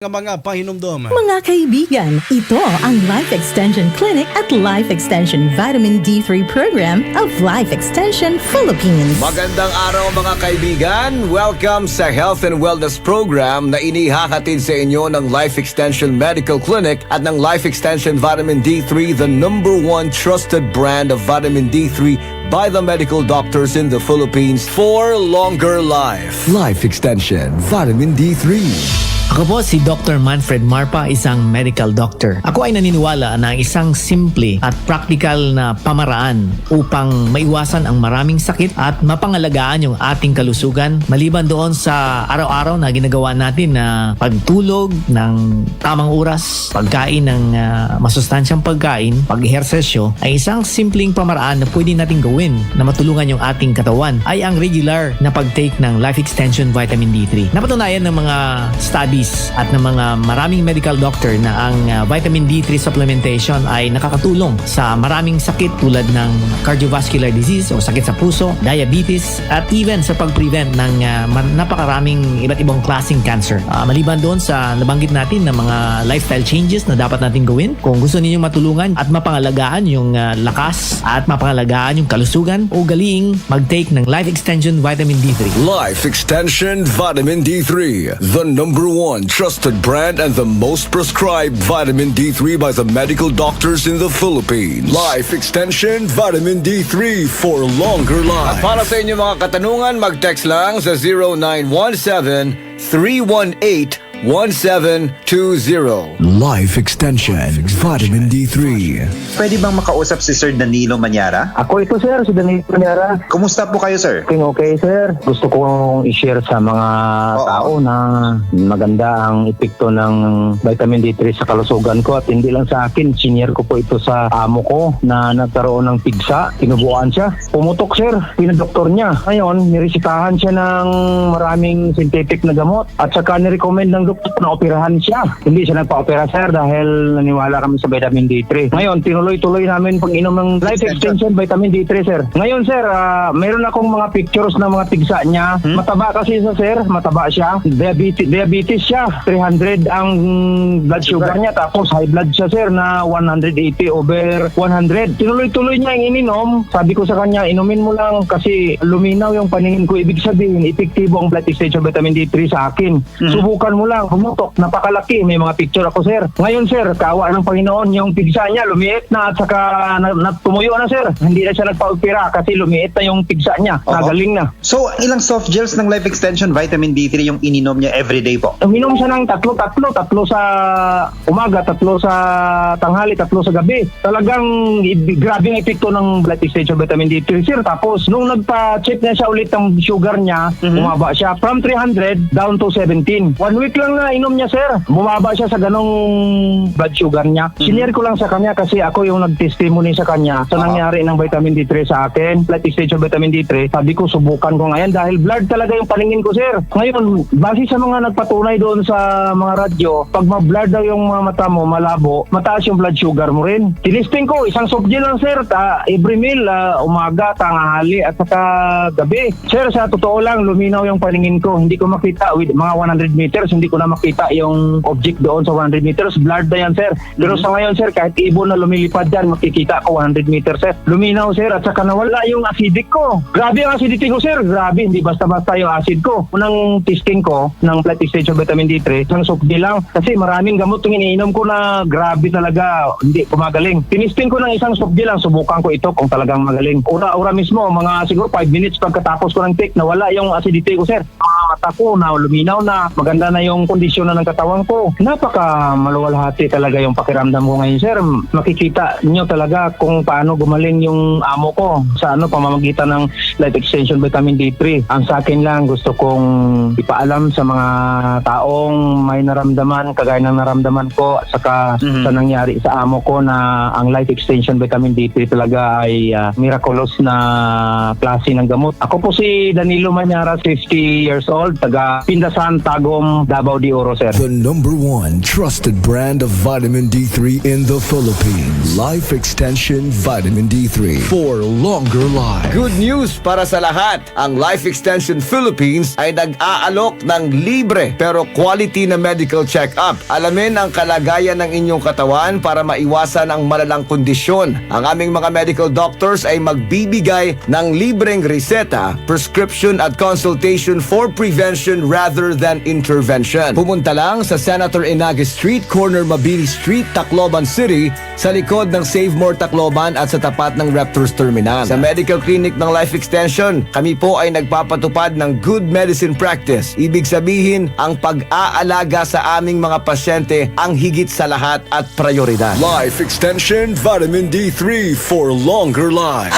mga pahinumdom. Mga kaibigan, ito ang Life Extension Clinic at Life Extension Vitamin D3 Program of Life Extension Philippines. Magandang araw mga kaibigan. Welcome sa Health and Wellness Program na inihahatid sa inyo ng Life Extension Medical Clinic at ng Life Extension Vitamin D3, the #1 trusted brand of vitamin D3 by the medical doctors in the Philippines for longer life. Life Extension Vitamin D3. Ako po si Dr. Manfred Marpa, isang medical doctor. Ako ay naniniwala na isang simple at practical na pamaraan upang maiwasan ang maraming sakit at mapangalagaan yung ating kalusugan maliban doon sa araw-araw na ginagawa natin na pagtulog ng tamang oras, pagkain ng masustansyang pagkain, pag-ehersesyo, ay isang simpleng pamaraan na pwede natin gawin na matulungan yung ating katawan ay ang regular na pag-take ng Life Extension Vitamin D3. Napatunayan ng mga studies at ng mga maraming medical doctor na ang vitamin D3 supplementation ay nakakatulong sa maraming sakit tulad ng cardiovascular disease o sakit sa puso, diabetes, at even sa pag-prevent ng napakaraming iba't ibang klaseng cancer. Maliban doon sa nabanggit natin na mga lifestyle changes na dapat natin gawin, kung gusto ninyong matulungan at mapangalagaan yung lakas at mapangalagaan yung kalusugan, ugaliing mag-take ng Life Extension Vitamin D3. Life Extension Vitamin D3, the #1 trusted brand and the most prescribed vitamin D3 by the medical doctors in the Philippines. Life Extension Vitamin D3 for longer life. At para sa inyo mga katanungan, mag-text lang sa 0917-318-1720. Life Extension Vitamin D3. Pwede bang makausap si Sir Danilo Manyara? Ako ito, sir, si Danilo Manyara. Kumusta po kayo, sir? Okay, sir. Gusto kong i-share sa mga tao na maganda ang epekto ng vitamin D3 sa kalusugan ko at hindi lang sa akin. Senior ko po ito sa amo ko na nagkaroon ng pigsa. Tinubuan siya. Pumutok, sir. Pinadoktor niya. Ngayon, niresitahan siya ng maraming synthetic na gamot at saka nirecommend ng doktor na operahan siya. Hindi siya nagpa-opera, sir, dahil naniwala kami sa vitamin D3. Ngayon, tinuloy-tuloy namin pag-inom ng Life Extension Vitamin D3, sir. Ngayon, sir, meron akong mga pictures ng mga tigsa niya. Mataba kasi siya, sir. Mataba siya. Diabetes siya. 300 ang blood sugar niya. Tapos high blood siya, sir, na 180/100. Tinuloy-tuloy niya yung ininom. Sabi ko sa kanya, inumin mo lang kasi luminaw yung paningin ko. Ibig sabihin, epektibo ang Life Extension Vitamin D3 sa akin. Subukan mo lang. Pumutok. Napakalaki. May mga picture ako, sir. Ngayon, sir, kawa ng Panginoon, yung pigsa niya, lumiit na at saka tumuyo na, sir. Hindi na siya nagpa-opera kasi lumiit na yung pigsa niya. Nagaling na. So, ilang soft gels ng Life Extension Vitamin D3 yung ininom niya everyday po? Uminom siya ng tatlo sa umaga, tatlo sa tanghali, tatlo sa gabi. Talagang grabing epekto ng Life Extension Vitamin D3, sir. Tapos, nung nagpa-check na siya ulit ng sugar niya, bumaba siya from 300 down to 17. 1 week lang na inom niya, sir. Bumaba siya sa ganong blood sugar niya. Sinare ko lang sa kanya kasi ako yung nag-testimony sa kanya sa nangyari ng vitamin D3 sa akin. Life Extension Vitamin D3. Sabi ko, subukan ko ngayon dahil blood talaga yung paningin ko, sir. Ngayon, base sa mga nagpatunay doon sa mga radyo, pag ma-blood daw yung mga mata mo, malabo, mataas yung blood sugar mo rin. Tinisting ko, isang soft gel lang, sir. Every meal, umaga, tanghali, at saka gabi. Sir, sa totoo lang, luminaw yung paningin ko. Hindi ko makita with mga 100 meters, hindi ko na makita yung object doon sa 100 meters. Blurred na yan, sir. Pero sa ngayon, sir, kahit ibon na lumilipad dyan, makikita ko 100 meters, sir. Luminaw, sir, at saka nawala yung acidic ko. Grabe ang acidity ko, sir. Grabe, hindi basta-basta yung acid ko. Unang testing ko ng Life Extension Vitamin D3, isang sukdi lang. Kasi maraming gamot yung iniinom ko na grabe talaga, hindi kumagaling. Tinisting ko ng isang sukdi lang, subukan ko ito kung talagang magaling. Ura mismo, mga siguro 5 minutes pagkatapos ko ng take, nawala yung acidity ko, sir. Mata ko na luminaw na, maganda na yung kondisyon na ng katawan ko. Napaka maluwalhati talaga yung pakiramdam ko ngayon, sir. Makikita niyo talaga kung paano gumaling yung amo ko sa pamamagitan ng Life Extension Vitamin D3. Ang sa akin lang, gusto kong ipaalam sa mga taong may naramdaman, kagaya ng naramdaman ko, at saka sa nangyari sa amo ko na ang Life Extension Vitamin D3 talaga ay miraculous na klase ng gamot. Ako po si Danilo Manyara, 50 years old. Gold, taga Pindasan, Tagum, Davao de Oro, sir. The number one trusted brand of vitamin D3 in the Philippines. Life Extension Vitamin D3 for longer life. Good news para sa lahat. Ang Life Extension Philippines ay nag-aalok ng libre pero quality na medical check-up. Alamin ang kalagayan ng inyong katawan para maiwasan ang malalang kondisyon. Ang aming mga medical doctors ay magbibigay ng libreng reseta, prescription at consultation for prevention rather than intervention. Pumunta lang sa Senator Inage Street, corner Mabini Street, Tacloban City, sa likod ng Save More Tacloban at sa tapat ng Raptors Terminal. Sa medical clinic ng Life Extension, kami po ay nagpapatupad ng good medicine practice. Ibig sabihin, ang pag-aalaga sa aming mga pasyente ang higit sa lahat at prioridad. Life Extension Vitamin D3 for longer life.